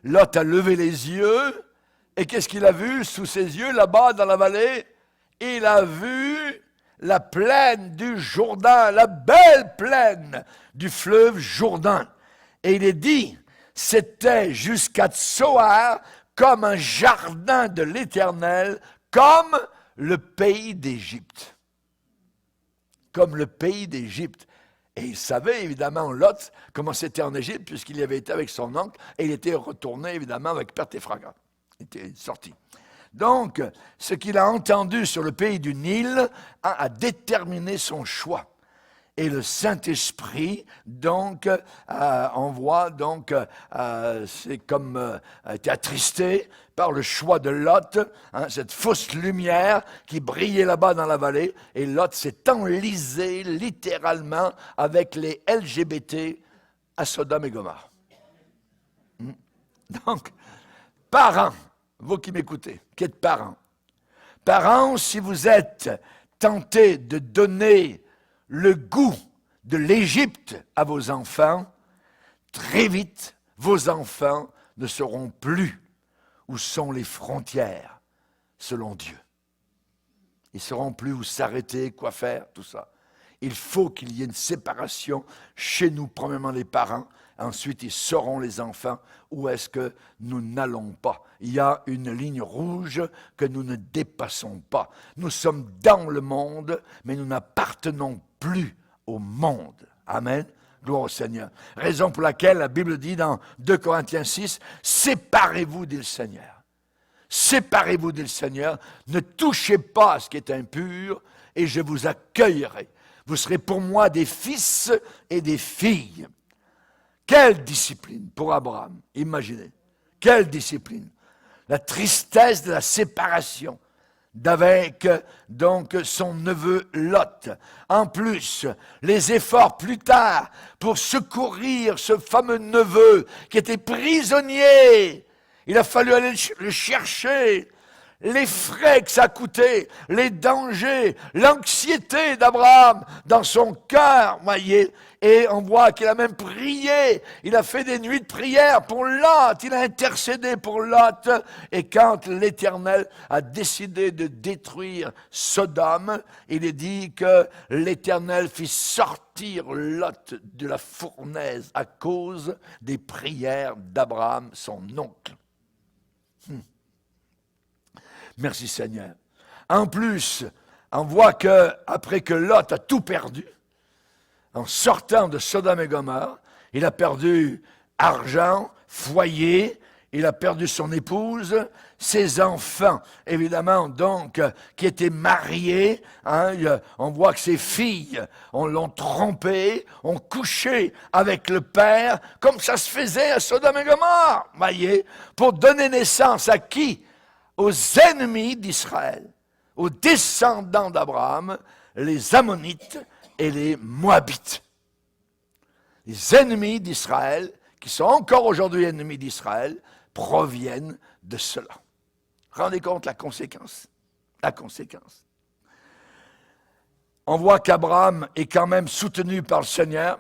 Speaker 1: Lot a levé les yeux, et qu'est-ce qu'il a vu sous ses yeux, là-bas, dans la vallée? Il a vu la plaine du Jourdain, la belle plaine du fleuve Jourdain. Et il est dit, c'était jusqu'à Tsoar comme un jardin de l'Éternel, comme le pays d'Égypte. Comme le pays d'Égypte. Et il savait évidemment, Lot, comment c'était en Égypte, puisqu'il y avait été avec son oncle, et il était retourné évidemment avec perte et fracas. Il était sorti. Donc, ce qu'il a entendu sur le pays du Nil a déterminé son choix. Et le Saint-Esprit, donc, on voit, donc, c'est comme été attristé par le choix de Lot, cette fausse lumière qui brillait là-bas dans la vallée, et Lot s'est enlisé littéralement avec les LGBT à Sodome et Gomorrhe. Donc, parents, vous qui m'écoutez, qui êtes parents, si vous êtes tentés de donner le goût de l'Égypte à vos enfants, très vite, vos enfants ne sauront plus où sont les frontières selon Dieu. Ils ne sauront plus où s'arrêter, quoi faire, tout ça. Il faut qu'il y ait une séparation chez nous, premièrement les parents, ensuite ils sauront les enfants où est-ce que nous n'allons pas. Il y a une ligne rouge que nous ne dépassons pas. Nous sommes dans le monde, mais nous n'appartenons plus au monde. Amen. Gloire au Seigneur. Raison pour laquelle la Bible dit dans 2 Corinthiens 6, « Séparez-vous, dit le Seigneur. Séparez-vous, dit le Seigneur. Ne touchez pas à ce qui est impur, et je vous accueillerai. Vous serez pour moi des fils et des filles. » Quelle discipline pour Abraham, imaginez. Quelle discipline. La tristesse de la séparation d'avec donc son neveu Lot. En plus, les efforts plus tard pour secourir ce fameux neveu qui était prisonnier. Il a fallu aller le chercher. Les frais que ça coûtait, les dangers, l'anxiété d'Abraham dans son cœur, voyez. Et on voit qu'il a même prié, il a fait des nuits de prière pour Lot, il a intercédé pour Lot. Et quand l'Éternel a décidé de détruire Sodome, il est dit que l'Éternel fit sortir Lot de la fournaise à cause des prières d'Abraham, son oncle. Merci Seigneur. En plus, on voit qu'après que Lot a tout perdu, en sortant de Sodome et Gomorrhe, il a perdu argent, foyer, il a perdu son épouse, ses enfants, évidemment, donc, qui étaient mariés. On voit que ses filles, on l'ont trompé, ont couché avec le père, comme ça se faisait à Sodome et Gomorrhe, voyez, pour donner naissance à qui? Aux ennemis d'Israël, aux descendants d'Abraham, les Ammonites et les Moabites. Les ennemis d'Israël, qui sont encore aujourd'hui ennemis d'Israël, proviennent de cela. Rendez compte la conséquence. La conséquence. On voit qu'Abraham est quand même soutenu par le Seigneur,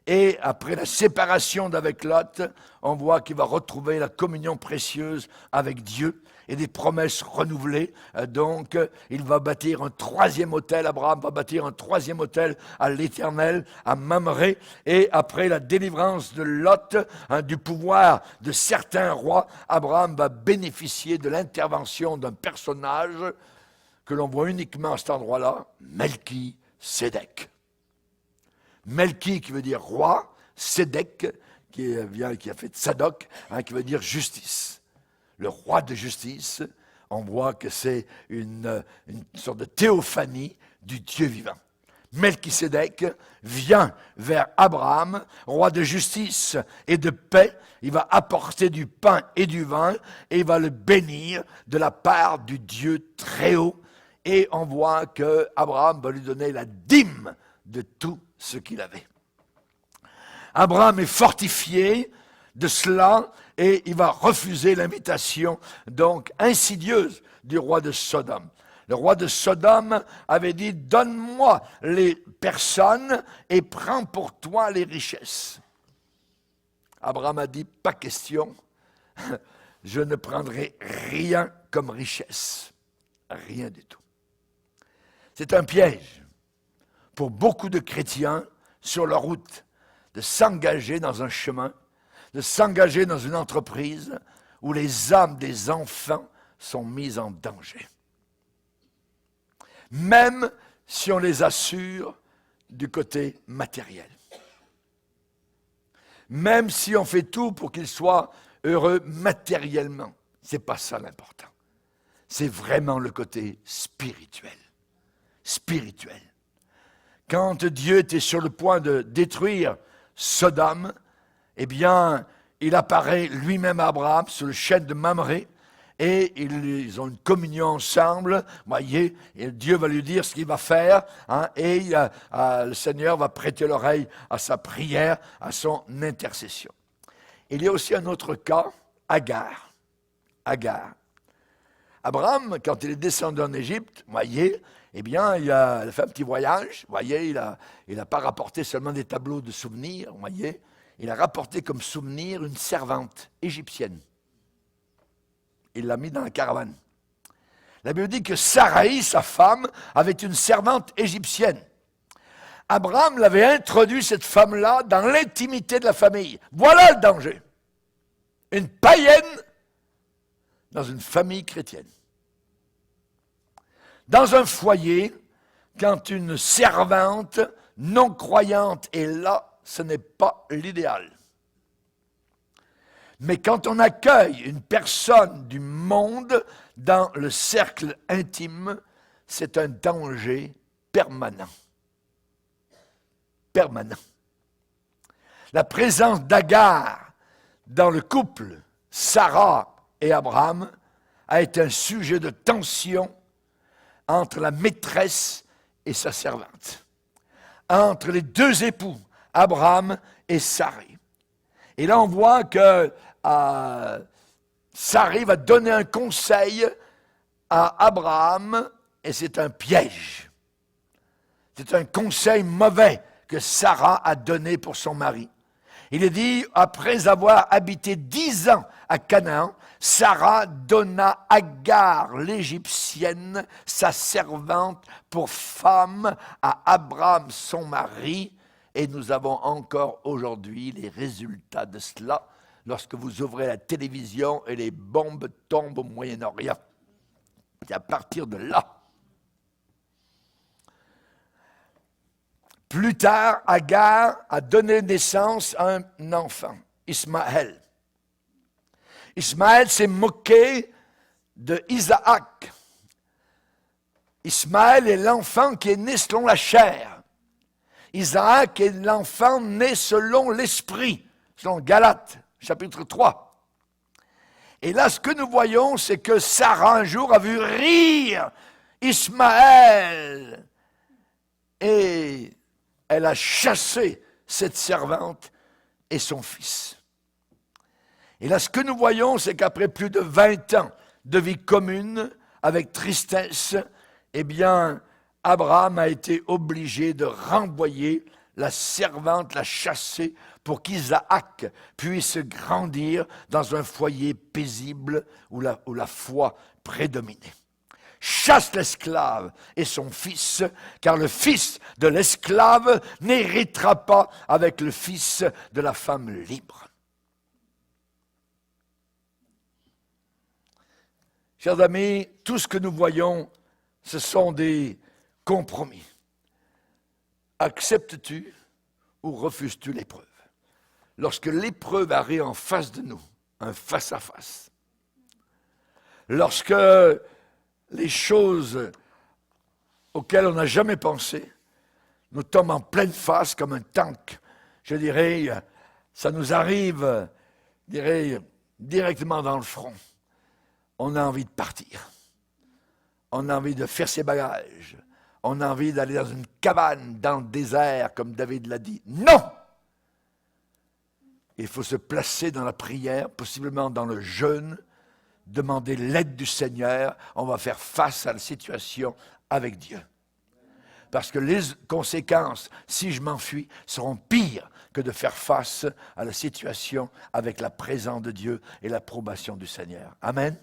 Speaker 1: et après la séparation d'avec Lot, on voit qu'il va retrouver la communion précieuse avec Dieu et des promesses renouvelées. Donc, il va bâtir un troisième autel. Abraham va bâtir un troisième autel à l'Éternel, à Mamré. Et après la délivrance de Lot, du pouvoir de certains rois, Abraham va bénéficier de l'intervention d'un personnage que l'on voit uniquement à cet endroit-là, Melchisédek. Melchi qui veut dire roi, Sédek qui a fait Tsadok, qui veut dire justice. Le roi de justice, on voit que c'est une sorte de théophanie du Dieu vivant. Melchisédek vient vers Abraham, roi de justice et de paix. Il va apporter du pain et du vin et il va le bénir de la part du Dieu très haut. Et on voit que Abraham va lui donner la dîme de tout ce qu'il avait. Abraham est fortifié de cela et il va refuser l'invitation donc insidieuse du roi de Sodome. Le roi de Sodome avait dit « Donne-moi les personnes et prends pour toi les richesses. » Abraham a dit « Pas question, je ne prendrai rien comme richesse. » Rien du tout. C'est un piège pour beaucoup de chrétiens sur leur route de s'engager dans un chemin, de s'engager dans une entreprise où les âmes des enfants sont mises en danger. Même si on les assure du côté matériel. Même si on fait tout pour qu'ils soient heureux matériellement. Ce n'est pas ça l'important. C'est vraiment le côté spirituel. Spirituel. Quand Dieu était sur le point de détruire Sodome, eh bien, il apparaît lui-même à Abraham sur le chêne de Mamré et ils ont une communion ensemble, voyez, et Dieu va lui dire ce qu'il va faire, et le Seigneur va prêter l'oreille à sa prière, à son intercession. Il y a aussi un autre cas, Agar. Agar. Abraham, quand il est descendu en Égypte, voyez, eh bien, il a fait un petit voyage, voyez, il n'a pas rapporté seulement des tableaux de souvenirs, voyez, il a rapporté comme souvenir une servante égyptienne. Il l'a mis dans la caravane. La Bible dit que Saraï, sa femme, avait une servante égyptienne. Abraham l'avait introduit, cette femme-là, dans l'intimité de la famille. Voilà le danger. Une païenne dans une famille chrétienne. Dans un foyer, quand une servante non-croyante est là, ce n'est pas l'idéal. Mais quand on accueille une personne du monde dans le cercle intime, c'est un danger permanent. Permanent. La présence d'Agar dans le couple Sarah et Abraham a été un sujet de tension entre la maîtresse et sa servante, entre les deux époux, Abraham et Sarai. Et là, on voit que Sarai va donner un conseil à Abraham, et c'est un piège. C'est un conseil mauvais que Sarah a donné pour son mari. Il est dit, après avoir habité 10 ans à Canaan, Sarah donna Agar, l'Égyptienne, sa servante, pour femme à Abraham, son mari. Et nous avons encore aujourd'hui les résultats de cela lorsque vous ouvrez la télévision et les bombes tombent au Moyen-Orient. C'est à partir de là. Plus tard, Agar a donné naissance à un enfant, Ismaël. Ismaël s'est moqué de Isaac. Ismaël est l'enfant qui est né selon la chair. Isaac est l'enfant né selon l'esprit, selon Galates, chapitre 3. Et là, ce que nous voyons, c'est que Sarah, un jour, a vu rire Ismaël. Et elle a chassé cette servante et son fils. Et là, ce que nous voyons, c'est qu'après plus de 20 ans de vie commune, avec tristesse, eh bien, Abraham a été obligé de renvoyer la servante, la chasser, pour qu'Isaac puisse grandir dans un foyer paisible où la foi prédominait. Chasse l'esclave et son fils, car le fils de l'esclave n'héritera pas avec le fils de la femme libre. Chers amis, tout ce que nous voyons, ce sont des compromis. Acceptes-tu ou refuses-tu l'épreuve? Lorsque l'épreuve arrive en face de nous, un face-à-face, lorsque les choses auxquelles on n'a jamais pensé nous tombent en pleine face comme un tank, je dirais, ça nous arrive, je dirais, directement dans le front. On a envie de partir. On a envie de faire ses bagages. On a envie d'aller dans une cabane, dans le désert, comme David l'a dit. Non! Il faut se placer dans la prière, possiblement dans le jeûne, demander l'aide du Seigneur. On va faire face à la situation avec Dieu. Parce que les conséquences, si je m'enfuis, seront pires que de faire face à la situation avec la présence de Dieu et l'approbation du Seigneur. Amen.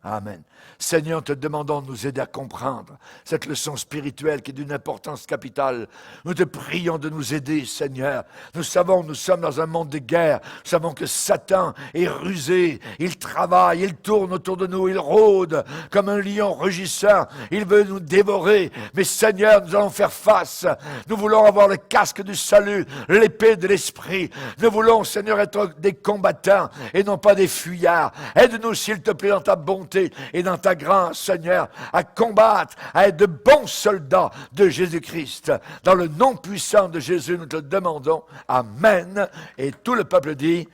Speaker 1: Amen. Seigneur, te demandons de nous aider à comprendre cette leçon spirituelle qui est d'une importance capitale. Nous te prions de nous aider, Seigneur. Nous savons, nous sommes dans un monde de guerre. Nous savons que Satan est rusé. Il travaille, il tourne autour de nous, il rôde comme un lion rugissant. Il veut nous dévorer. Mais Seigneur, nous allons faire face. Nous voulons avoir le casque du salut, l'épée de l'esprit. Nous voulons, Seigneur, être des combattants et non pas des fuyards. Aide-nous, s'il te plaît, dans ta bonté et dans ta grâce, Seigneur, à combattre, à être de bons soldats de Jésus-Christ. Dans le nom puissant de Jésus, nous te demandons. Amen. Et tout le peuple dit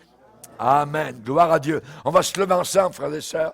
Speaker 1: Amen. Gloire à Dieu. On va se lever ensemble, frères et sœurs.